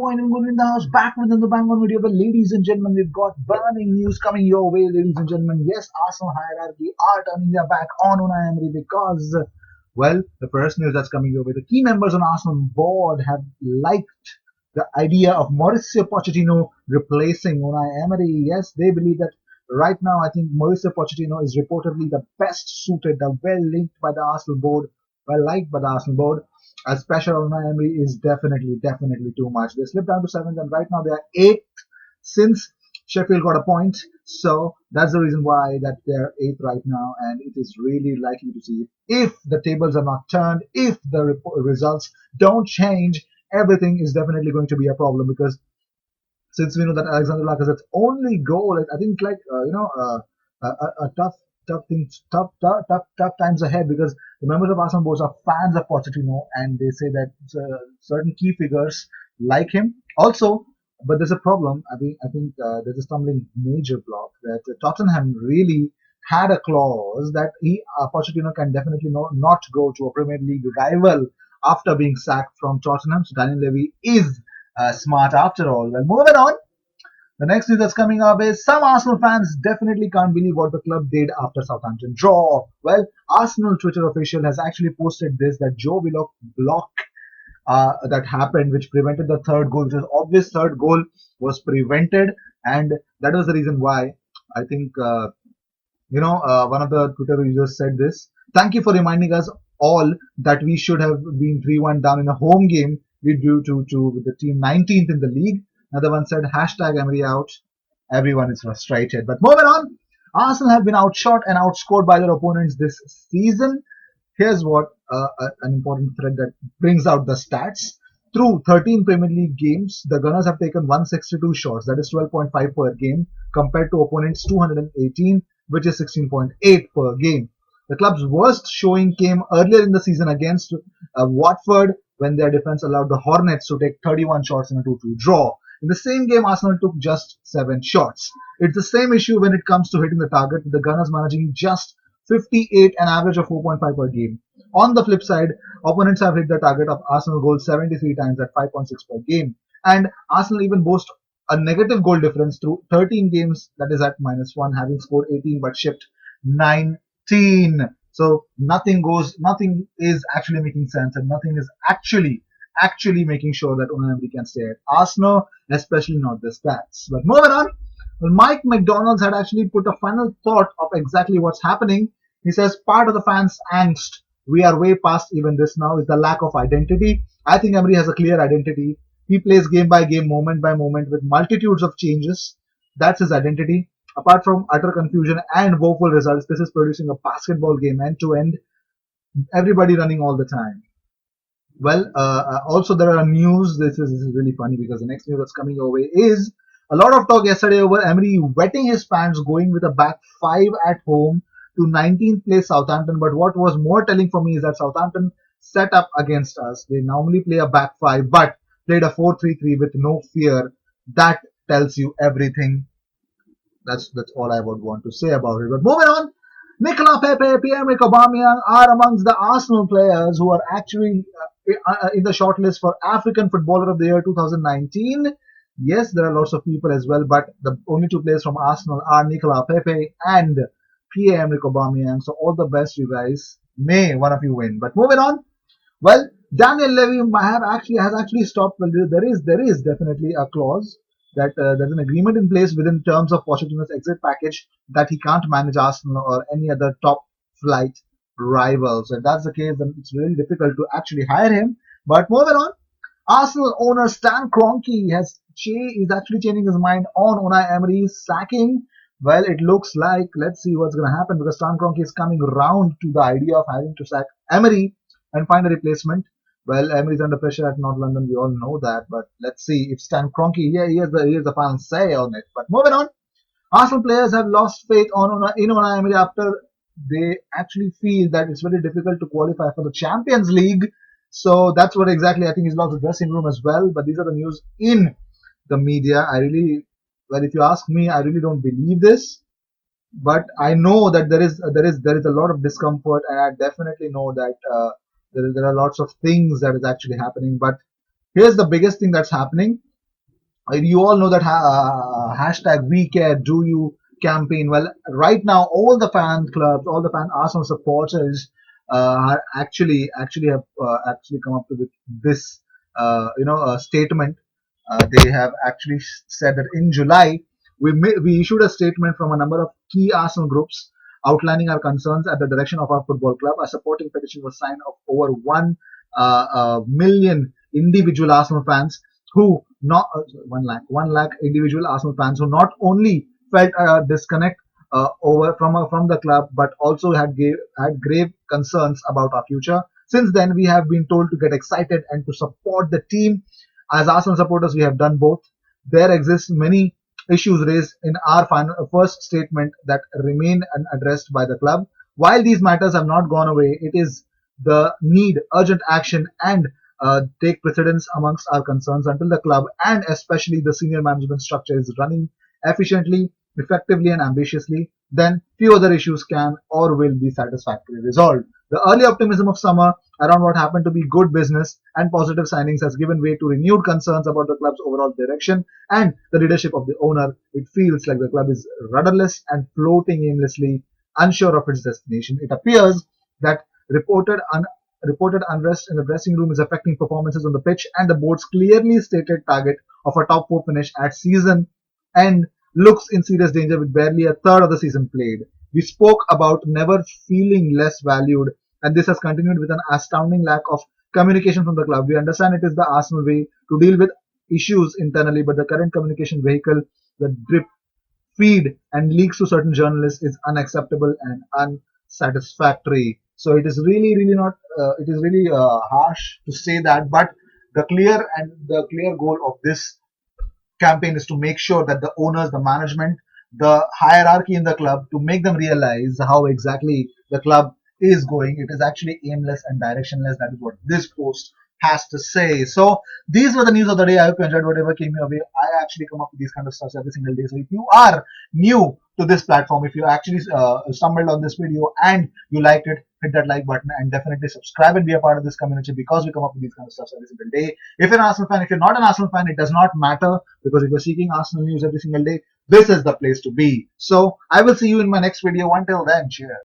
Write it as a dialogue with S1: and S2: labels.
S1: boy and good in the house, back within the bang on video. But ladies and gentlemen, we've got burning news coming your way, ladies and gentlemen. Yes, Arsenal hierarchy are turning their back on Unai Emery because, well, the first news that's coming your way, the key members on Arsenal board have liked the idea of Mauricio Pochettino replacing Unai Emery. Yes, they believe that right now, I think Mauricio Pochettino is reportedly the best suited, the well linked by the Arsenal board, well liked by the Arsenal board. As pressure on Unai Emery is definitely too much. They slipped down to seventh, and right now they are eighth since Sheffield got a point. So that's the reason why that they're eighth right now, and it is really likely to see if the tables are not turned, if the results don't change, everything is definitely going to be a problem because since we know that Alexander Lacazette's only goal, I think, like a tough things, tough times ahead because the members of Arsenal board are fans of Pochettino, and they say that certain key figures like him. Also, but there's a problem. I think there's a stumbling major block that Tottenham really had a clause that Pochettino can definitely not go to a Premier League rival after being sacked from Tottenham. So Daniel Levy is smart after all. Well, moving on. The next news that's coming up is some Arsenal fans definitely can't believe what the club did after Southampton draw. Well, Arsenal Twitter official has actually posted this that Joe Willock block that happened, which prevented the third goal, which was obvious third goal was prevented, and that was the reason why I think one of the Twitter users said this. Thank you for reminding us all that we should have been 3-1 down in a home game due to the team 19th in the league. Another one said hashtag Emery out. Everyone is frustrated. But moving on, Arsenal have been outshot and outscored by their opponents this season. Here's what an important thread that brings out the stats. Through 13 Premier League games, the Gunners have taken 162 shots, that is 12.5 per game, compared to opponents 218, which is 16.8 per game. The club's worst showing came earlier in the season against Watford, when their defense allowed the Hornets to take 31 shots in a 2-2 draw. In the same game, Arsenal took just 7 shots. It's the same issue when it comes to hitting the target, with the Gunners managing just 58, an average of 4.5 per game. On the flip side, opponents have hit the target of Arsenal goals 73 times at 5.6 per game. And Arsenal even boast a negative goal difference through 13 games, that is at -1, having scored 18 but shipped 19. So nothing is actually making sense, and nothing is actually making sure that Unai Emery can stay at Arsenal, especially not the stats. But moving on, well, Mike McDonald's had actually put a final thought of exactly what's happening. He says part of the fans' angst, we are way past even this now, is the lack of identity. I think Emery has a clear identity. He plays game by game, moment by moment, with multitudes of changes. That's his identity. Apart from utter confusion and woeful results, this is producing a basketball game end to end, everybody running all the time. Well, also there are news. This is really funny because the next news that's coming your way is a lot of talk yesterday over Emery wetting his pants, going with a back 5 at home to 19th place Southampton. But what was more telling for me is that Southampton set up against us. They normally play a back 5, but played a 4-3-3 with no fear. That tells you everything. That's all I would want to say about it. But moving on, Nicolas Pepe, Pierre-Emerick Aubameyang are amongst the Arsenal players who are actually in the shortlist for African Footballer of the Year 2019. Yes, there are lots of people as well, but the only 2 players from Arsenal are Nicolas Pepe and Pierre-Emerick Aubameyang. So all the best, you guys. May one of you win. But moving on, well, Daniel Levy has actually stopped. Well, there is definitely a clause that there's an agreement in place within terms of Pochettino's exit package that he can't manage Arsenal or any other top flight rival. So if that's the case, then it's really difficult to actually hire him. But moving on, Arsenal owner Stan Kroenke is actually changing his mind on Unai Emery's sacking. Well, it looks like, let's see what's going to happen, because Stan Kroenke is coming round to the idea of having to sack Emery and find a replacement. Well, Emery's under pressure at North London, we all know that, but let's see if Stan Kroenke, he has the final say on it. But moving on, Arsenal players have lost faith in Unai Emery after they actually feel that it's very difficult to qualify for the Champions League. So that's what exactly I think he's lost the dressing room as well. But these are the news in the media. If you ask me, I really don't believe this. But I know that there is a lot of discomfort, and I definitely know that there are lots of things that is actually happening. But here's the biggest thing that's happening. You all know that hashtag we care do you campaign. Well, right now all the fan clubs, all the fan Arsenal supporters are actually have actually come up with this statement. They have actually said that in July we issued a statement from a number of key Arsenal groups outlining our concerns at the direction of our football club. A supporting petition was signed of over 1 million individual Arsenal fans who not 1 lakh individual Arsenal fans who not only felt a disconnect over from the club but also had grave concerns about our future. Since then, we have been told to get excited and to support the team. As Arsenal supporters, we have done both. There exist many issues raised in our first statement that remain unaddressed by the club. While these matters have not gone away, it is the need urgent action and take precedence amongst our concerns until the club and especially the senior management structure is running efficiently, effectively, and ambitiously. Then few other issues can or will be satisfactorily resolved. The early optimism of summer around what happened to be good business and positive signings has given way to renewed concerns about the club's overall direction and the leadership of the owner. It feels like the club is rudderless and floating aimlessly, unsure of its destination. It appears that reported unrest in the dressing room is affecting performances on the pitch, and the board's clearly stated target of a top four finish at season end looks in serious danger with barely a third of the season played. We spoke about never feeling less valued, and this has continued with an astounding lack of communication from the club. We understand it is the Arsenal way to deal with issues internally, but the current communication vehicle, the drip feed and leaks to certain journalists is unacceptable and unsatisfactory. So it is really not. It is really harsh to say that, but the clear goal of this campaign is to make sure that the owners, the management, the hierarchy in the club, to make them realize how exactly the club is going. It is actually aimless and directionless. That is what this post has to say. So these were the news of the day. I hope you enjoyed whatever came your way. I actually come up with these kind of stuff every single day. So if you are new to this platform, if you actually stumbled on this video and you liked it, hit that like button and definitely subscribe and be a part of this community because we come up with these kind of stuff every single day. If you're an Arsenal fan, if you're not an Arsenal fan, it does not matter because if you're seeking Arsenal news every single day, this is the place to be. So I will see you in my next video. Until then, cheers.